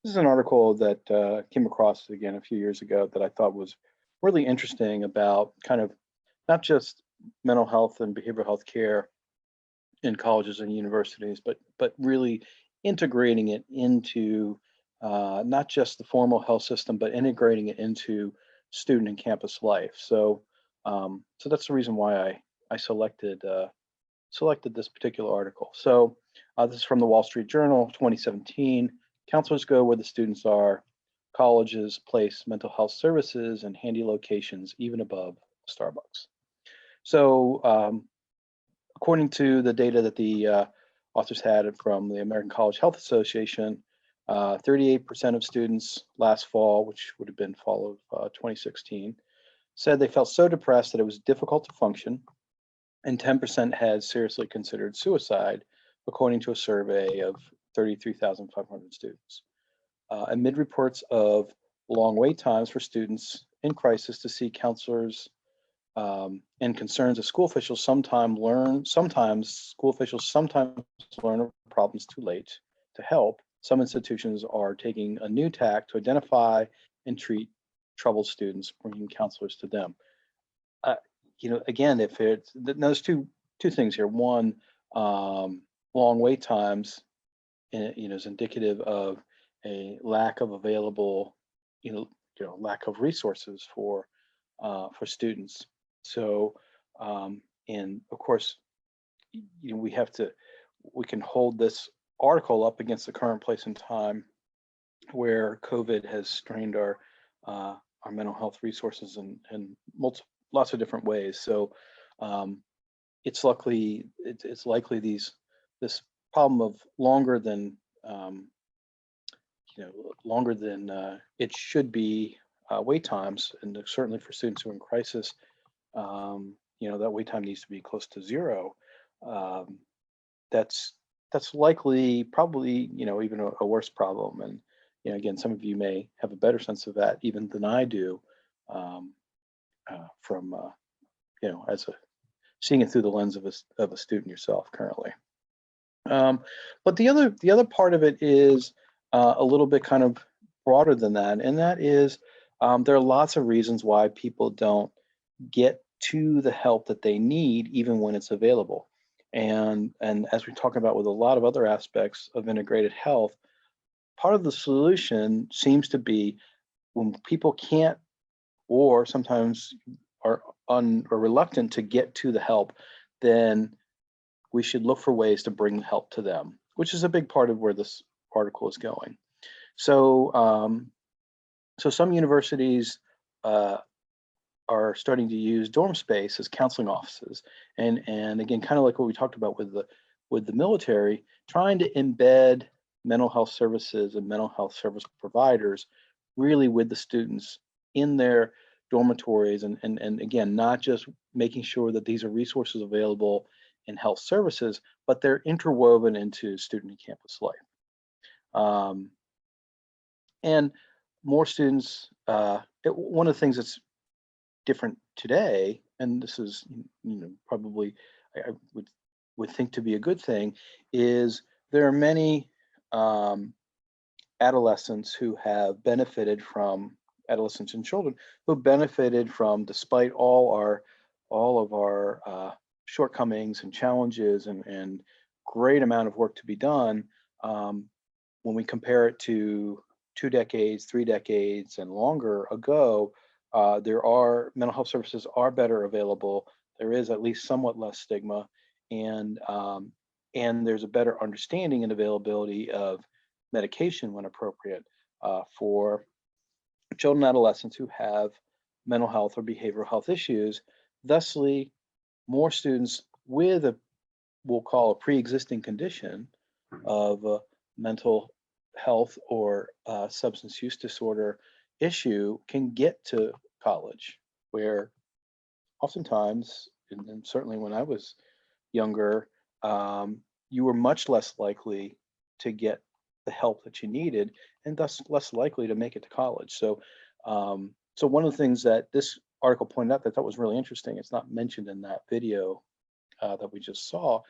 This is an article that came across again a few years ago that I thought was really interesting about kind of not just mental health and behavioral health care in colleges and universities, but really integrating it into not just the formal health system, but integrating it into student and campus life. So that's the reason why I selected this particular article. So this is from the Wall Street Journal, 2017. Counselors go where the students are. Colleges place mental health services in handy locations, even above Starbucks. So according to the data that the authors had from the American College Health Association, 38% of students last fall, which would have been fall of 2016, said they felt so depressed that it was difficult to function, and 10% had seriously considered suicide, according to a survey of 33,500 students. Amid reports of long wait times for students in crisis to see counselors and concerns of school officials, sometimes school officials learn of problems too late to help. Some institutions are taking a new tack to identify and treat troubled students, bringing counselors to them. Again, if it's there's two things here. One, long wait times, is indicative of a lack of available, lack of resources for students. So, and of course, we can hold this article up against the current place and time where COVID has strained our mental health resources in lots of different ways. So it's likely this problem of longer than it should be wait times, and certainly for students who are in crisis, that wait time needs to be close to zero. That's likely probably even a worse problem. And again, some of you may have a better sense of that even than I do, from seeing it through the lens of a student yourself currently. But the other part of it is a little bit kind of broader than that, and that is there are lots of reasons why people don't get to the help that they need, even when it's available. And as we're talking about with a lot of other aspects of integrated health, part of the solution seems to be when people can't, or sometimes are reluctant to get to the help, then we should look for ways to bring help to them, which is a big part of where this article is going. So, so some universities are starting to use dorm space as counseling offices, and again, kind of like what we talked about with the military, trying to embed mental health services and mental health service providers really with the students in their dormitories, and again, not just making sure that these are resources available in health services, but they're interwoven into student and campus life. And more students, one of the things that's different today, and this is probably I would think to be a good thing, is there are many adolescents who have benefited from, adolescents and children who benefited from, despite all of our shortcomings and challenges and great amount of work to be done, when we compare it to 2 decades, 3 decades, and longer ago, there are mental health services are better available. There is at least somewhat less stigma, and there's a better understanding and availability of medication when appropriate for children and adolescents who have mental health or behavioral health issues. Thusly, more students with we'll call a pre-existing condition of mental health or substance use disorder issue can get to college, where oftentimes, and certainly when I was younger, you were much less likely to get the help that you needed, and thus less likely to make it to college. So, so one of the things that this article pointed out that I thought was really interesting, it's not mentioned in that video that we just saw,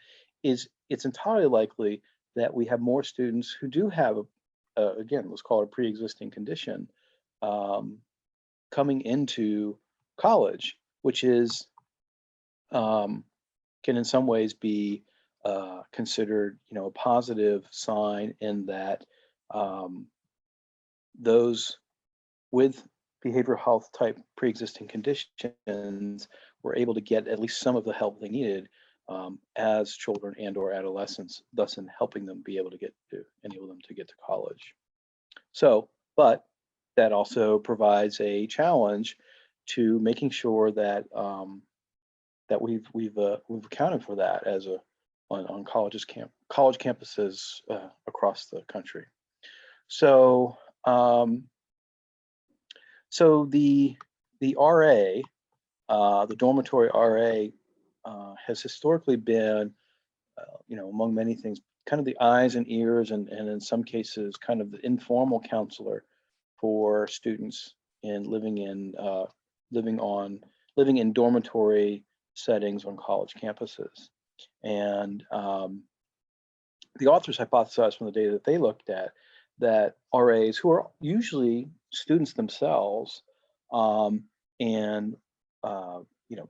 is it's entirely likely that we have more students who do have again, let's call it a pre-existing condition, um, coming into college, which is can in some ways be considered, a positive sign in that um, those with behavioral health type pre-existing conditions were able to get at least some of the help they needed as children and or adolescents, thus in helping them be able to enable them to get to college. So, but that also provides a challenge to making sure that that we've accounted for that as a on college campuses across the country. So so the RA, the dormitory RA, has historically been, among many things, kind of the eyes and ears, and in some cases, kind of the informal counselor for students in living in dormitory settings on college campuses. And the authors hypothesized from the data that they looked at that RAs, who are usually students themselves, and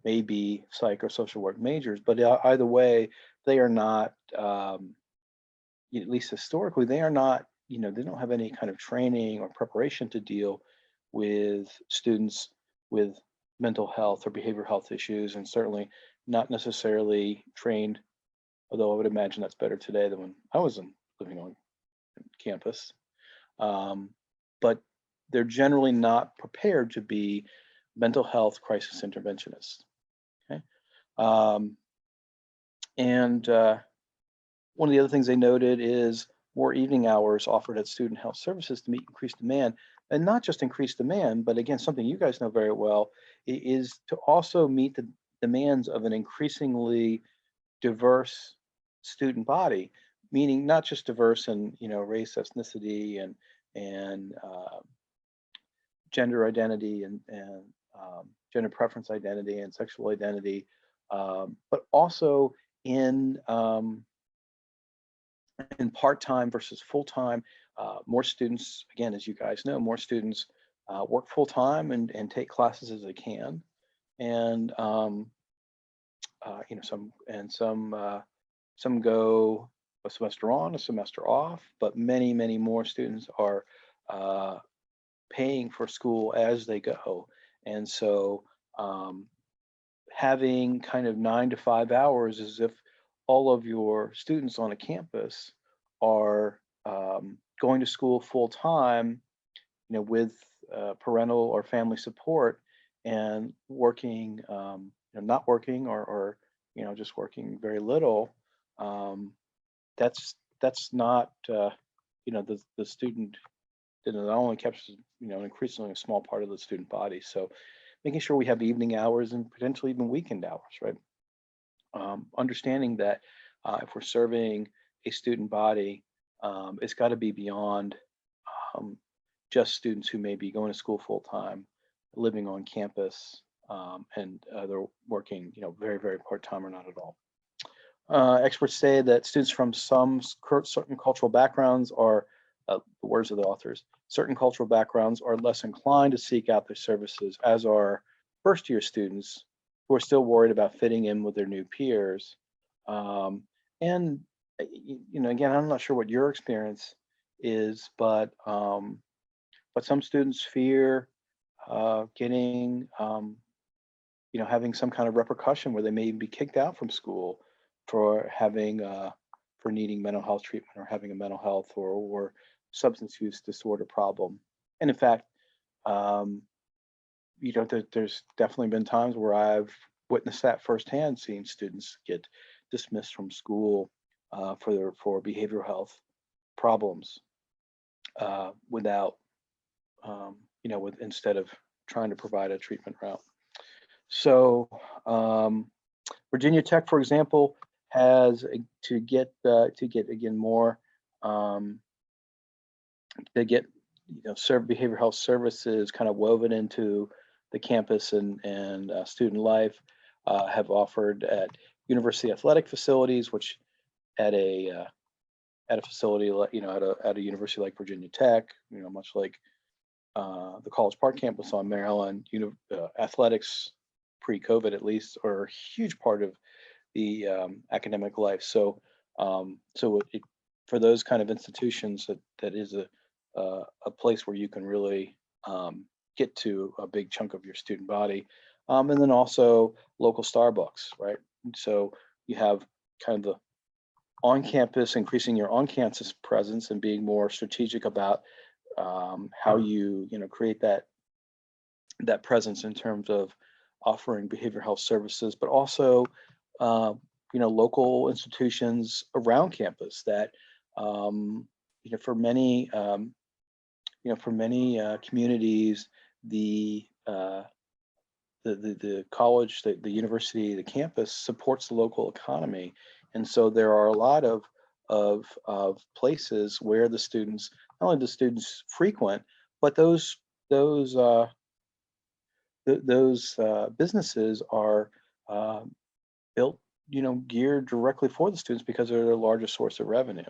maybe psych or social work majors, but either way, they are not, at least historically, they are not, they don't have any kind of training or preparation to deal with students with mental health or behavioral health issues, and certainly not necessarily trained, although I would imagine that's better today than when I was living on campus. But they're generally not prepared to be mental health crisis interventionists. Okay, and one of the other things they noted is more evening hours offered at student health services to meet increased demand, and not just increased demand, but again, something you guys know very well, is to also meet the demands of an increasingly diverse student body, meaning not just diverse in race, ethnicity, and gender identity, and gender preference identity and sexual identity, but also in part-time versus full-time. More students, again, as you guys know, more students work full-time and take classes as they can, and some go a semester on, a semester off, but many more students are paying for school as they go. And so having kind of 9 to 5 hours as if all of your students on a campus are going to school full time, with parental or family support, and working, not working, or just working very little. That's not, the student, not only captures, an increasingly small part of the student body. So making sure we have evening hours and potentially even weekend hours, right? Understanding that if we're serving a student body, it's got to be beyond just students who may be going to school full time, living on campus, and they're working, very part time or not at all. Experts say that students from certain cultural backgrounds are, the words of the authors, certain cultural backgrounds are less inclined to seek out their services, as are first-year students who are still worried about fitting in with their new peers. And again, I'm not sure what your experience is, but some students fear getting, having some kind of repercussion where they may be kicked out from school for having for needing mental health treatment, or having a mental health or substance use disorder problem. And in fact, there's definitely been times where I've witnessed that firsthand, seeing students get dismissed from school for behavioral health problems without, instead of trying to provide a treatment route. So Virginia Tech, for example, has to get again more they get behavioral health services kind of woven into the campus and student life, have offered at university athletic facilities, which at a at a facility like, at a university like Virginia Tech, much like the College Park campus on Maryland. Athletics pre-COVID at least are a huge part of the academic life. So for those kind of institutions, that is a place where you can really get to a big chunk of your student body, and then also local Starbucks, right? So you have kind of the on campus, increasing your on campus presence and being more strategic about how you create that presence in terms of offering behavioral health services, but also uh, local institutions around campus that you know for many communities, the the college, the university, the campus supports the local economy, and so there are a lot of places where the students, not only the students frequent, but those businesses are uh, built, geared directly for the students because they're their largest source of revenue.